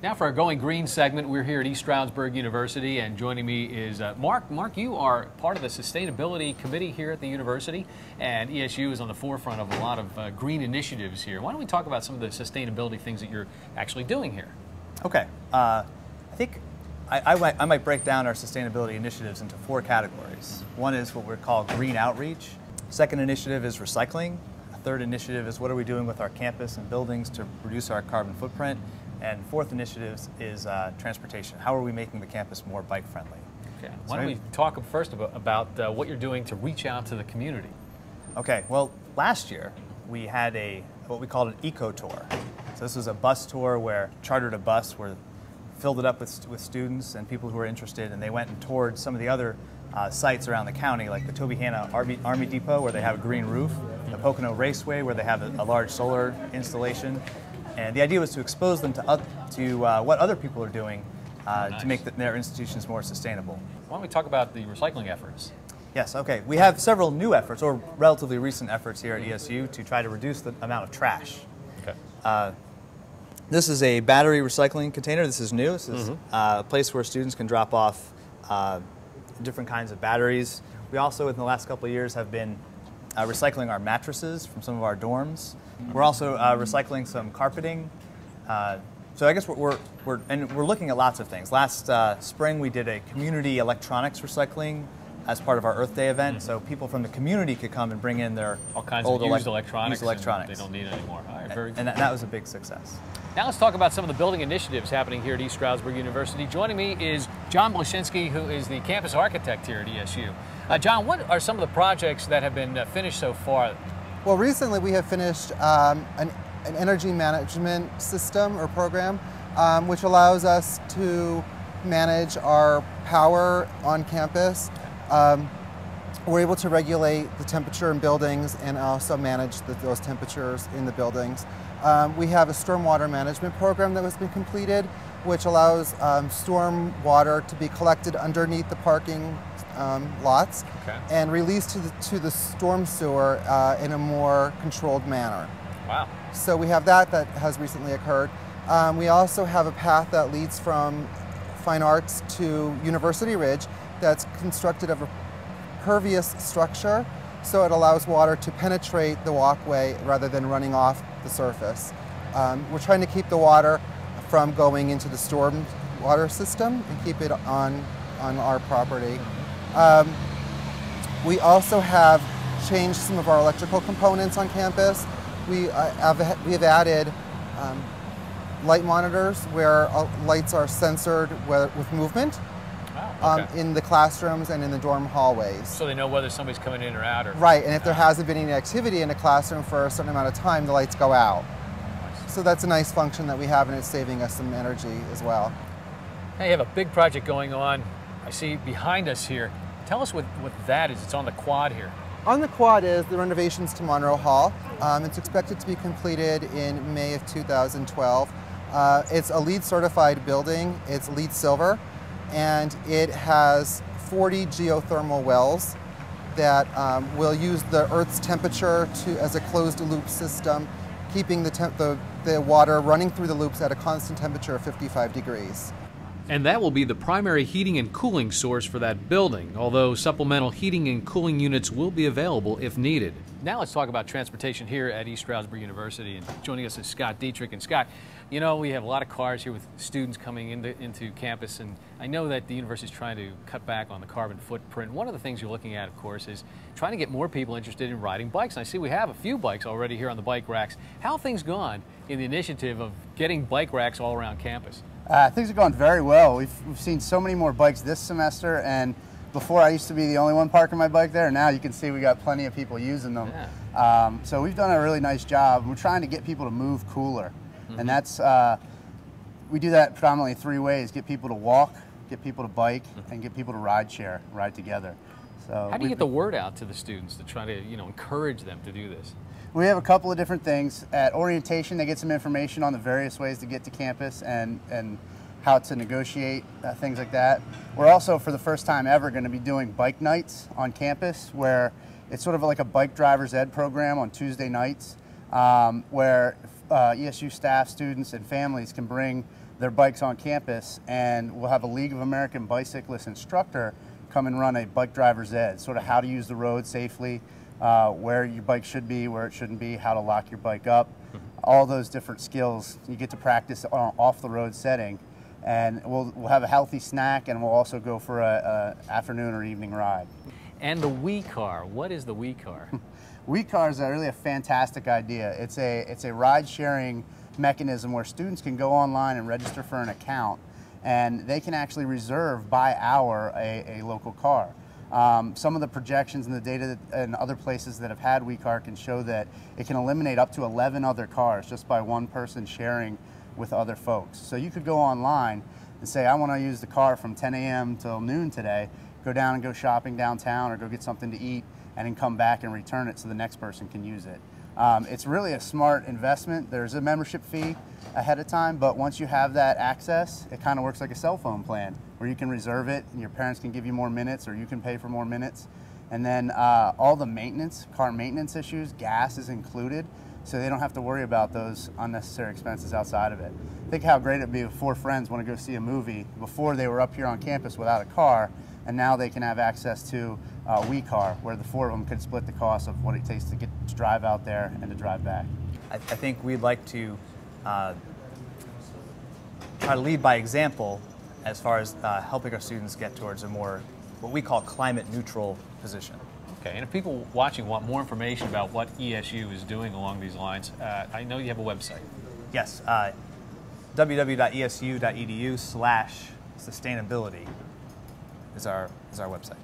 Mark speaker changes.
Speaker 1: Now for our Going Green segment, we're here at East Stroudsburg University, and joining me is Mark. Mark, you are part of the Sustainability Committee here at the university, and ESU is on the forefront of a lot of green initiatives here. Why don't we talk about some of the sustainability things that you're actually doing here?
Speaker 2: Okay. I think I might break down our sustainability initiatives into 4 categories. One is what we call green outreach. Second initiative is recycling. A third initiative is what are we doing with our campus and buildings to reduce our carbon footprint. And fourth initiative is transportation. How are we making the campus more bike friendly?
Speaker 1: Okay. Why don't we talk first about what you're doing to reach out to the community?
Speaker 2: Okay. Well, last year we had what we called an eco tour. So this was a bus tour where chartered a bus where filled it up with students and people who were interested, and they went and toured some of the other sites around the county, like the Tobyhanna Army Depot, where they have a green roof, the Pocono Raceway, where they have a large solar installation. And the idea was to expose them to what other people are doing to make their institutions more sustainable.
Speaker 1: Why don't we talk about the recycling efforts?
Speaker 2: Yes, okay. We have several new efforts, or relatively recent efforts here at ESU to try to reduce the amount of trash.
Speaker 1: Okay.
Speaker 2: This is a battery recycling container. This is new. This is a place where students can drop off different kinds of batteries. We also, in the last couple of years, have been recycling our mattresses from some of our dorms. We're also recycling some carpeting. So I guess we're looking at lots of things. Last spring we did a community electronics recycling as part of our Earth Day event. So people from the community could come and bring in their
Speaker 1: all kinds
Speaker 2: old
Speaker 1: of used electronics.
Speaker 2: They
Speaker 1: don't need it anymore. All right, very good.
Speaker 2: And that was a big success.
Speaker 1: Now let's talk about some of the building initiatives happening here at East Stroudsburg University. Joining me is John Blashinsky, who is the campus architect here at ESU. John, what are some of the projects that have been finished so far?
Speaker 3: Well, recently we have finished an energy management system or program, which allows us to manage our power on campus. We're able to regulate the temperature in buildings and also manage those temperatures in the buildings. We have a stormwater management program that has been completed, which allows storm water to be collected underneath the parking lots and released to the storm sewer in a more controlled manner.
Speaker 1: Wow.
Speaker 3: So we have that has recently occurred. We also have a path that leads from Fine Arts to University Ridge that's constructed of a pervious structure, so it allows water to penetrate the walkway rather than running off the surface. We're trying to keep the water from going into the storm water system and keep it on our property. We also have changed some of our electrical components on campus. We have added light monitors where lights are censored with movement.
Speaker 1: Wow, okay.
Speaker 3: In the classrooms and in the dorm hallways.
Speaker 1: So they know whether somebody's coming in or out?
Speaker 3: Right, and if there hasn't been any activity in a classroom for a certain amount of time, the lights go out. So that's a nice function that we have, and it's saving us some energy as well.
Speaker 1: Hey, you have a big project going on. I see behind us here. Tell us what that is. It's on the quad here.
Speaker 3: On the quad is the renovations to Monroe Hall. It's expected to be completed in May of 2012. It's a LEED certified building. It's LEED Silver, and it has 40 geothermal wells that will use the Earth's temperature as a closed loop system, keeping the water running through the loops at a constant temperature of 55 degrees.
Speaker 1: And that will be the primary heating and cooling source for that building, although supplemental heating and cooling units will be available if needed. Now let's talk about transportation here at East Stroudsburg University, and joining us is Scott Dietrich. And Scott, you know, we have a lot of cars here with students coming into campus, and I know that the university is trying to cut back on the carbon footprint. One of the things you're looking at, of course, is trying to get more people interested in riding bikes. And I see we have a few bikes already here on the bike racks. How have things gone in the initiative of getting bike racks all around campus?
Speaker 4: Things have gone very well. We've seen so many more bikes this semester, and before I used to be the only one parking my bike there. Now you can see we got plenty of people using them. Yeah. So we've done a really nice job. We're trying to get people to move cooler, and that's we do that predominantly 3 ways: get people to walk, get people to bike, and get people to ride together. So
Speaker 1: how do you get the word out to the students to try to encourage them to do this?
Speaker 4: We have a couple of different things. At orientation, they get some information on the various ways to get to campus and how to negotiate, things like that. We're also, for the first time ever, going to be doing bike nights on campus, where it's sort of like a bike driver's ed program on Tuesday nights, where ESU staff, students, and families can bring their bikes on campus, and we'll have a League of American Bicyclists instructor come and run a bike driver's ed, sort of how to use the road safely, where your bike should be, where it shouldn't be, how to lock your bike up, all those different skills. You get to practice on off the road setting, and we'll have a healthy snack, and we'll also go for a afternoon or evening ride.
Speaker 1: And the WeCar, what is the WeCar?
Speaker 4: WeCar is really a fantastic idea. It's a ride-sharing mechanism where students can go online and register for an account, and they can actually reserve by hour a local car. Some of the projections and the data and other places that have had WeCar can show that it can eliminate up to 11 other cars just by one person sharing with other folks. So you could go online and say, I want to use the car from 10 a.m. till noon today, go down and go shopping downtown or go get something to eat, and then come back and return it so the next person can use it. It's really a smart investment. There's a membership fee ahead of time, but once you have that access, it kind of works like a cell phone plan where you can reserve it and your parents can give you more minutes or you can pay for more minutes. And then all the maintenance, car maintenance issues, gas is included, so they don't have to worry about those unnecessary expenses outside of it. Think how great it'd be if 4 friends want to go see a movie. Before they were up here on campus without a car, and now they can have access to WeCar, where the 4 of them could split the cost of what it takes to get to drive out there and to drive back.
Speaker 2: I think we'd like to try to lead by example as far as helping our students get towards a more, what we call climate neutral position.
Speaker 1: Okay, and if people watching want more information about what ESU is doing along these lines, I know you have a website.
Speaker 2: Yes, www.esu.edu/sustainability is our website.